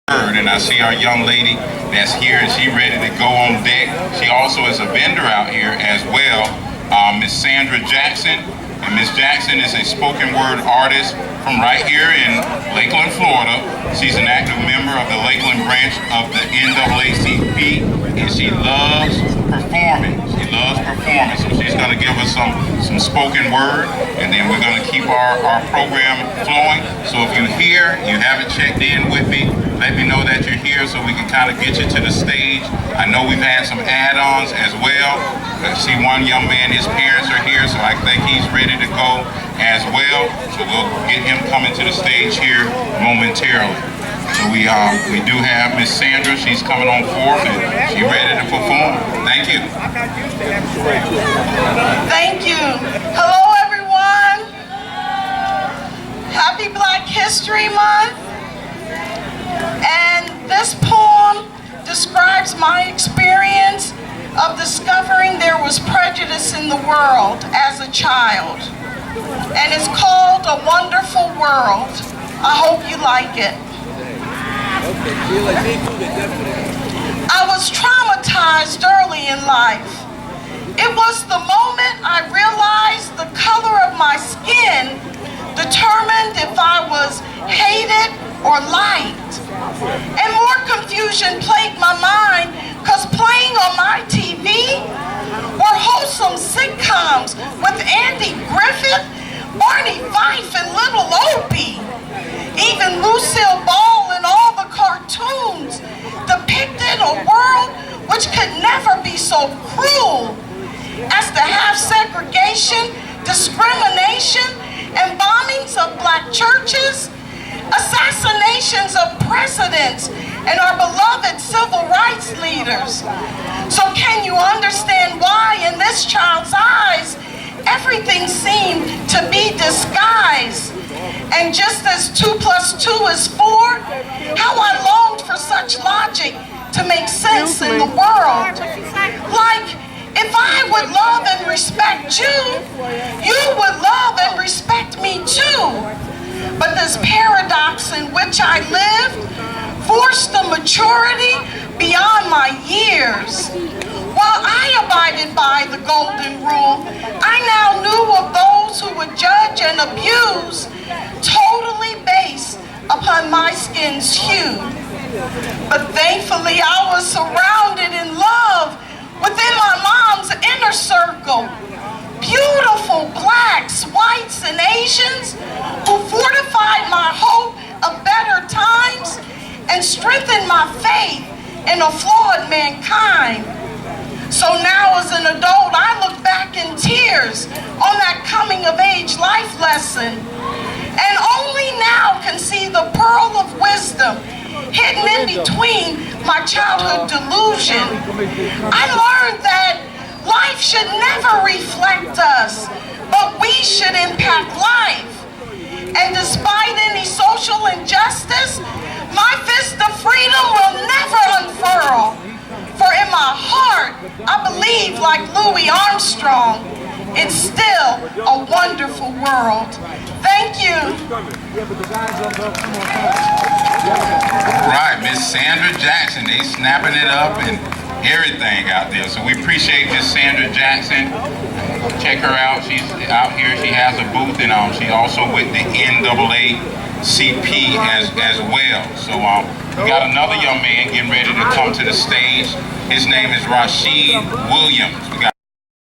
And I see our young lady that's here, and she ready to go on deck. She also is a vendor out here as well, Miss Sandra Jackson. And Miss Jackson is a spoken word artist from right here in Lakeland, Florida. She's an active member of the Lakeland branch of the NAACP, and she loves performing. She loves performing, so she's going to give us some spoken word, and then we're going to keep our program flowing. So if you're here, you haven't checked in with me, let me know that you're here so we can kind of get you to the stage. I know we've had some add-ons as well. I see one young man, his parents are here, so I think he's ready to go as well. So we'll get him coming to the stage here momentarily. So we do have Miss Sandra. She's coming on forth and she's ready to perform. Thank you. Thank you. Hello, everyone. Happy Black History Month. And this poem describes my experience of discovering there was prejudice in the world as a child. And it's called A Wonderful World. I hope you like it. I was traumatized early in life. It was the moment I realized the color of my skin determined if I was hated or liked. And more confusion plagued my mind because playing on my TV were wholesome sitcoms with Andy Griffith, Barney Fife, and Little Opie. Even Lucille Ball and all the cartoons depicted a world which could never be so cruel as to have segregation, discrimination, and bombings of black churches, assassinations of presidents, and our beloved civil rights leaders. So can you understand why in this child's eyes, everything seemed to be disguised? And just as 2 + 2 is 4, how I longed for such logic to make sense in the world. Like, if I would love and respect you, you would love and respect me too. But this paradox in which I lived forced a maturity beyond my years. While I abided by the golden rule, I now knew of those who would judge and abuse totally based upon my skin's hue. But thankfully I was surrounded in love within my mom's inner circle. Beautiful blacks, whites, and Asians who fortified my hope of better times and strengthened my faith in a flawed mankind. So now as an adult, I look back in tears on that coming of age life lesson, and only now can see the pearl of wisdom hidden in between my childhood delusion. I learned that life should never reflect us, but we should impact life. And despite any social injustice, my fist of freedom will never unfurl. For in my heart, I believe like Louis Armstrong, it's still a wonderful world. Thank you. Right, Miss Sandra Jackson, they snapping it up and everything out there. So we appreciate Miss Sandra Jackson. Check her out. She's out here. She has a booth, and she's also with the NAACP as well. So we got another young man getting ready to come to the stage. His name is Rashid Williams. We got